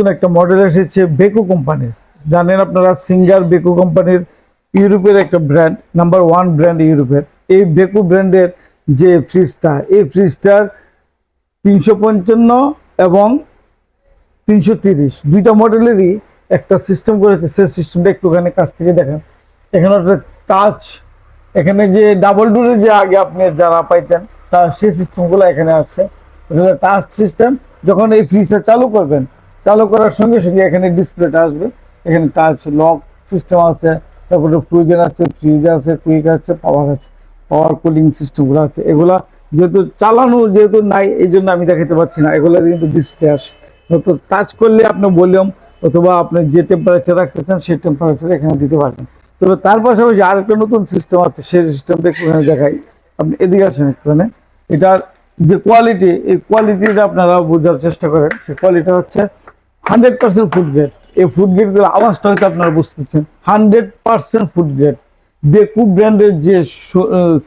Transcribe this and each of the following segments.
নতুন একটা মডেল এসেছে বেকো কোম্পানির। জানেন আপনারা সিঙ্গার বেকো কোম্পানির ইউরোপের একটা ব্র্যান্ড, নাম্বার 1 ব্র্যান্ড ইউরোপের। এই বেকো ব্র্যান্ডের যে ফ্রিজটা, এই ফ্রিজটার 355 এবং 330 দুইটা মডেলেরই একটা সিস্টেম করেছে। সেই সিস্টেমটা একটুখানি কাছ থেকে দেখেন। এখানে একটা টাচ, এখানে যে ডাবল ডোরের যে আগে আপনি যারা পাইতেন তার সেই সিস্টেমগুলো এখানে আছে। Touch system. যখন এই ফ্রিজটা চালু করবেন, চালু করার সঙ্গে সঙ্গে এখানে ডিসপ্লেটা আসবে। এখানে টাচ লক সিস্টেম আছে, তারপরে ফ্রোজেন আছে, ফ্রিজ আছে, কুইক আছে, পাওয়ার কুলিং সিস্টেমগুলো আছে। এগুলা যেহেতু চালানো যেহেতু নাই, এই জন্য আমি দেখাতে পারছি না। এগুলো কিন্তু ডিসপ্লে আসে, তো টাচ করলে আপনি ভলিউম অথবা আপনি যে টেম্পারেচার রাখতে চান সেই টেম্পারেচার এখানে দিতে পারবেন। তবে তার পাশাপাশি আরেকটা নতুন সিস্টেম আছে, সেই সিস্টেমটা একটুখানি দেখাই। আপনি এদিকে আসেন একটুখানি। এটার যে কোয়ালিটি, এই কোয়ালিটিটা আপনারা বোঝার চেষ্টা করেন। সেই কোয়ালিটি হচ্ছে 100% ফুড গ্রেড। এই ফুড গ্রেডগুলো আওয়াজটা হয়তো আপনারা বুঝতেছেন, 100% ফুড গ্রেড। বেকো ব্র্যান্ডের যে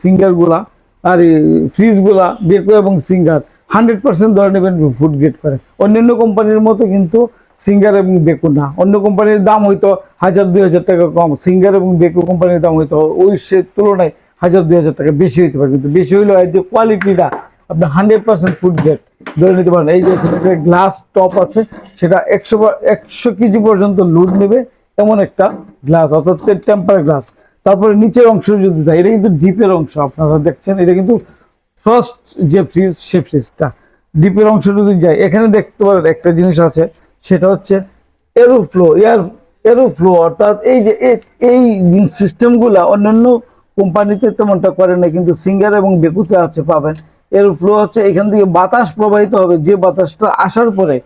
সিঙ্গারগুলা আর এই ফ্রিজগুলা, বেকো এবং সিঙ্গার 100% ধরে নেবেন ফুড গ্রেড করে। অন্যান্য কোম্পানির মতো কিন্তু সিঙ্গার এবং বেকো না। অন্য কোম্পানির দাম হয়তো 1000-2000 টাকা কম, সিঙ্গার এবং বেকো কোম্পানির দাম হয়তো ওই সে তুলনায় 1000-2000 টাকা বেশি হইতে পারে, কিন্তু বেশি হইলেও এর যে কোয়ালিটিটা আপনি 100% ফুড গ্রেড ধরে নিতে পারেন। এই যে গ্লাস টপ আছে, সেটা 100 কেজি পর্যন্ত লোড নেবে এমন একটা গ্লাস, অর্থাৎ টেম্পার গ্লাস। তারপরে নিচের অংশ যদি যায়, এটা কিন্তু ডিপের অংশ আপনারা দেখছেন। এটা কিন্তু ফার্স্ট যে ফ্রিজ, সে ফ্রিজটা ডিপের অংশ যদি যায়, এখানে দেখতে পারেন একটা জিনিস আছে, সেটা হচ্ছে এরোফ্লো। অর্থাৎ এই যে এই সিস্টেমগুলা অন্যান্য কোম্পানিতে তেমনটা করে না, কিন্তু সিঙ্গার এবং বেকুতে আছে পাবেন। এরোফ্লো হচ্ছে এখান থেকে বাতাস প্রবাহিত হবে, যে বাতাসটা আসার পরে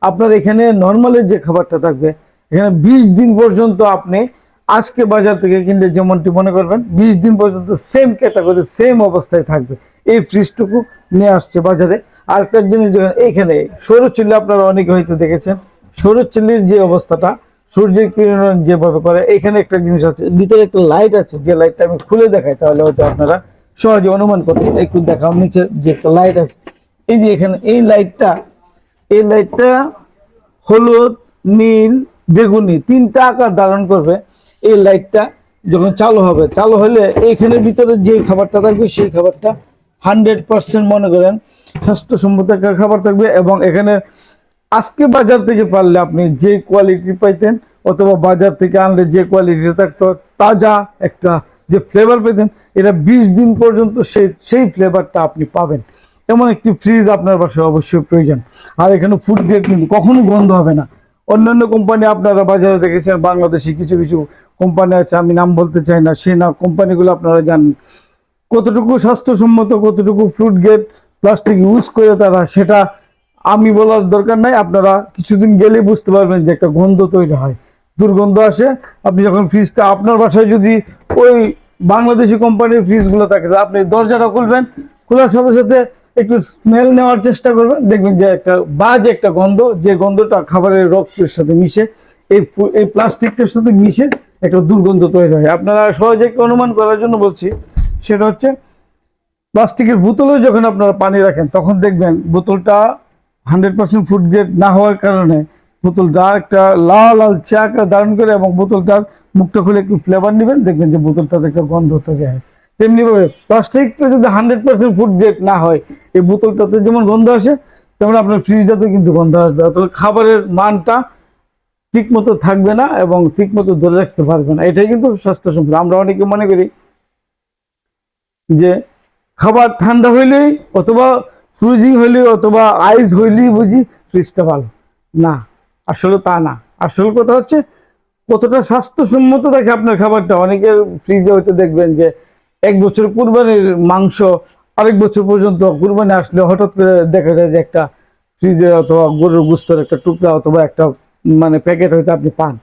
আপনার এখানে নর্মালের যে খাবারটা থাকবে, এখানে 20 দিন পর্যন্ত আপনি আজকে বাজার থেকে কিনলে যেমনটি মনে করবেন 20 দিন পর্যন্ত সেম ক্যাটাগরি সেম অবস্থায় থাকবে। এই ফ্রিজটুকু নিয়ে আসছে বাজারে। আর একটা জিনিস, যখন এইখানে সৌরচুল্লি আপনারা অনেকে হয়তো দেখেছেন, সৌরচুল্লির যে অবস্থাটা, সূর্যের কিরণ যেভাবে করে, এখানে একটা জিনিস আছে, ভিতরে একটা লাইট আছে, যে লাইটটা আমি খুলে দেখাই তাহলে হয়তো আপনারা সহজে অনুমান করতে। একটু দেখাও, নিচে যে একটা লাইট আছে, এই যে এখানে এই লাইটটা হলুদ, নীল, বেগুনি 3টা আকার ধারণ করবে। এই লাইটটা যখন চালু হবে, চালু হলে এইখানের ভিতরে যে খাবারটা থাকবে, সেই খাবারটা 100% মনে করেন স্বাস্থ্যসম্মত একটা খাবার থাকবে। এবং এখানে আজকে বাজার থেকে পারলে আপনি যে কোয়ালিটি পাইতেন, অথবা বাজার থেকে আনলে যে কোয়ালিটি থাকতো, তাজা একটা যে ফ্লেভার পেতেন, এটা 20 দিন পর্যন্ত সেই ফ্লেভারটা আপনি পাবেন। এমন একটি ফ্রিজ আপনার বাসায় অবশ্যই প্রয়োজন। আর এখানে ফুড গ্রেড কিন্তু কখনো গন্ধ হবে না। অন্যান্য কোম্পানি আপনারা বাজারে দেখেছেন, বাংলাদেশি কিছু কিছু কোম্পানি আছে, আমি নাম বলতে চাই না, সেই না কোম্পানিগুলো আপনারা জানেন কতটুকু স্বাস্থ্যসম্মত, কতটুকু ফুড গ্রেড প্লাস্টিক ইউজ করে তারা, সেটা আমি বলার দরকার নাই। আপনারা কিছুদিন গেলে বুঝতে পারবেন যে একটা গন্ধ তৈরি হয়, দুর্গন্ধ আসে। আপনি যখন ফ্রিজটা আপনার বাসায় যদি ওই বাংলাদেশি কোম্পানির ফ্রিজগুলো থাকে, আপনি দরজাটা খুলবেন, খোলার সাথে সাথে একটু স্মেল নেওয়ার চেষ্টা করবেন, দেখবেন যে একটা বাজে একটা গন্ধ, যে গন্ধটা খাবারের রক্তের সাথে মিশে, এই প্লাস্টিকটার সাথে মিশে একটা দুর্গন্ধ তৈরি হয়। আপনারা সহজে অনুমান করার জন্য বলছি, সেটা হচ্ছে প্লাস্টিকের বোতলে যখন আপনারা পানি রাখেন, তখন দেখবেন বোতলটা 100% ফুড গ্রেড না হওয়ার কারণে বোতলটা একটা লাল লাল চা ধারণ করে, এবং বোতলটার মুখটা খুলে একটু ফ্লেভার নেবেন, দেখবেন যে বোতলটাতে একটা গন্ধ তৈরি হয়। তেমনি ভাবে প্লাস্টিকটা যদি 100% ফুড গ্রেড না হয়, এই বোতলটাতে যেমন গন্ধ আসে, তেমন আপনার ফ্রিজটাতে কিন্তু গন্ধ আসবে। অথবা খাবারের মানটা ঠিক মতো থাকবে না এবং ঠিক মতো ধরে রাখতে পারবে না। এটাই কিন্তু স্বাস্থ্যসম্মত। আমরা অনেকে মনে করি যে খাবার ঠান্ডা হইলেই, অথবা ফ্রিজিং হইলেই, অথবা আইস হইলেই বুঝি ফ্রিজটা ভালো। না, আসলে তা না। আসল কথা হচ্ছে কতটা স্বাস্থ্যসম্মত থাকে আপনার খাবারটা। অনেকের ফ্রিজে হয়তো দেখবেন যে 1 বছর কুরবানির মাংস আরেক বছর পর্যন্ত, কুরবানি আসলে হঠাৎ করে দেখা যায় যে একটা ফ্রিজে অথবা গরুর গোস্তের একটা টুকরা অথবা একটা মানে প্যাকেট হয়তো আপনি পান।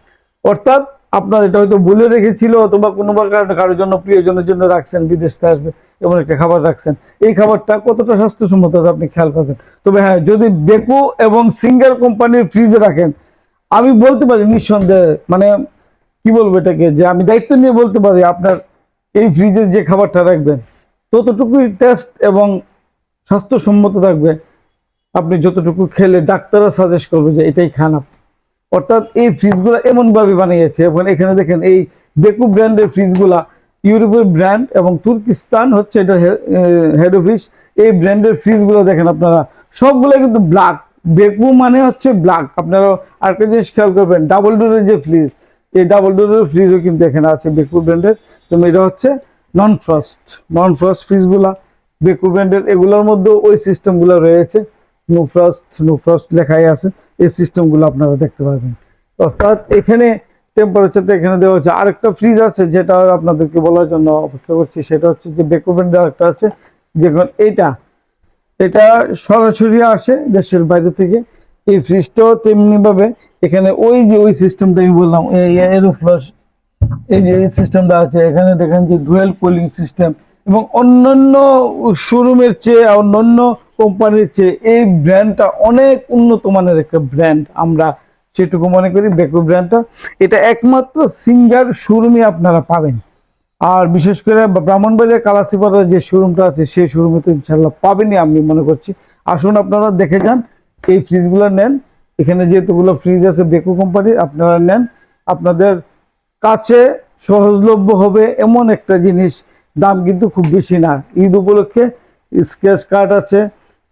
অর্থাৎ আপনার এটা হয়তো বলে রেখেছিল, অথবা কোনো কারণে কারোর জন্য, প্রিয়জনের জন্য রাখছেন, বিদেশ থেকে আসবে এমন একটা খাবার রাখছেন। এই খাবারটা কতটা স্বাস্থ্যসম্মত আপনি খেয়াল করবেন। তবে হ্যাঁ, যদি বেকো এবং সিঙ্গার কোম্পানির ফ্রিজে রাখেন, আমি বলতে পারি নিঃসন্দেহে, মানে কি বলবো এটাকে, যে আমি দায়িত্ব নিয়ে বলতে পারি, আপনার এই ফ্রিজের যে খাবারটা রাখবেন ততটুকুই টেস্ট এবং স্বাস্থ্যসম্মত থাকবে। আপনি যতটুকু খেলে ডাক্তাররা সাজেস্ট করবে যে এটাই খান আপনি। অর্থাৎ এই ফ্রিজগুলো এমনভাবে বানিয়েছে, এবং এখানে দেখেন এই বেকু ব্র্যান্ডের ফ্রিজগুলা ইউরোপের ব্র্যান্ড এবং তুর্কিস্তান হচ্ছে এটা হেড অফিস। এই ব্র্যান্ডের ফ্রিজগুলো দেখেন আপনারা সবগুলো কিন্তু ব্ল্যাক, বেকু মানে হচ্ছে ব্ল্যাক। আপনারা আরেকটা জিনিস খেয়াল করবেন, ডাবল ডোরের যে ফ্রিজ, এই ডাবল ডোরের ফ্রিজও কিন্তু এখানে আছে বেকু ব্র্যান্ডের। তো এটা হচ্ছে নন ফ্রস্ট ফ্রিজগুলা বেকু ব্র্যান্ডের, এগুলোর মধ্যে ওই সিস্টেমগুলো রয়েছে, নো ফ্রস্ট লেখাই আছে, এই সিস্টেমগুলো আপনারা দেখতে পারবেন। অর্থাৎ এখানে টেম্পারেচারটা এখানে দেওয়া হচ্ছে। আরেকটা ফ্রিজ আছে যেটা আপনাদেরকে বলার জন্য অপেক্ষা করছি, সেটা হচ্ছে যে বেকু ব্র্যান্ডের আরেকটা আছে, যেমন এটা সরাসরি আসে দেশের বাইরে থেকে। এই ফ্রিজটাও তেমনি ভাবে এখানে ওই যে ওই সিস্টেমটা আমি বললাম, এরোফ্লস, এই যে এই সিস্টেমটা আছে এখানে দেখেন যে ডুয়েল কুলিং সিস্টেম, এবং অন্যান্য শোরুমের চেয়ে, অন্যান্য কোম্পানির চেয়ে এই ব্র্যান্ডটা অনেক উন্নত মানের একটা ব্র্যান্ড, আমরা সেটুকু মনে করি বেকু ব্র্যান্ডটা। এটা একমাত্র সিঙ্গার শোরুমে আপনারা পাবেন, আর বিশেষ করে ব্রাহ্মণবাড়িয়া কালাসিপাড়ার যে শোরুমটা আছে সেই শোরুমে তো ইনশাল্লাহ পাবেনই আমি মনে করছি। আসুন আপনারা দেখে যান, এই ফ্রিজগুলো নেন, এখানে যেহেতুগুলো ফ্রিজ আছে বেকু কোম্পানির, আপনারা নেন, আপনাদের কাছে সহজলভ্য হবে এমন একটা জিনিস, দাম কিন্তু খুব বেশি না। ঈদ উপলক্ষে স্ক্র্যাচ কার্ড আছে,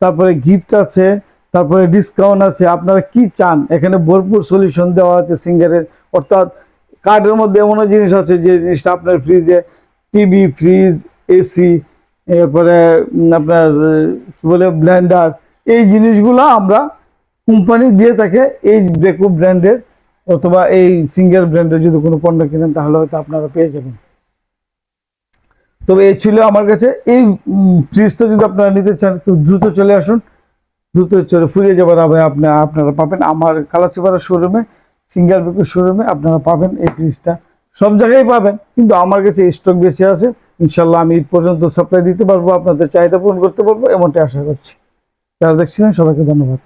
তারপরে গিফট আছে, তারপরে ডিসকাউন্ট আছে, আপনারা কি চান এখানে ভরপুর সলিউশন দেওয়া আছে সিঙ্গারের। অর্থাৎ কার্ডের মধ্যে এমন জিনিস আছে যে জিনিসটা আপনার ফ্রিজে, টিভি, ফ্রিজ, এসি, এরপরে আপনার কি বলে ব্লেন্ডার, এই জিনিসগুলো আমরা কোম্পানি দিয়ে থাকে। এই বেকু ব্র্যান্ডের অথবা এই সিঙ্গার ব্র্যান্ডের যদি কোনো পণ্য কিনেন তাহলে হয়তো আপনারা পেয়ে যাবেন। তবে এই ছিল আমার কাছে এই ফ্রিজটা, যদি আপনারা নিতে চান খুব দ্রুত চলে আসুন, দ্রুত চলে ফুরিয়ে যাবার আগে আপনারা পাবেন আমার কালাসিপাড়া শোরুমে, সিঙ্গার বেকুর শোরুমে আপনারা পাবেন এই ফ্রিজটা। সব জায়গায় পাবেন, কিন্তু আমার কাছে স্টক বেশি আছে, ইনশাল্লাহ আমি ঈদ পর্যন্ত সাপ্লাই দিতে পারবো, আপনাদের চাহিদা পূরণ করতে পারবো, এমনটাই আশা করছি। যারা দেখছিলেন সবাইকে ধন্যবাদ।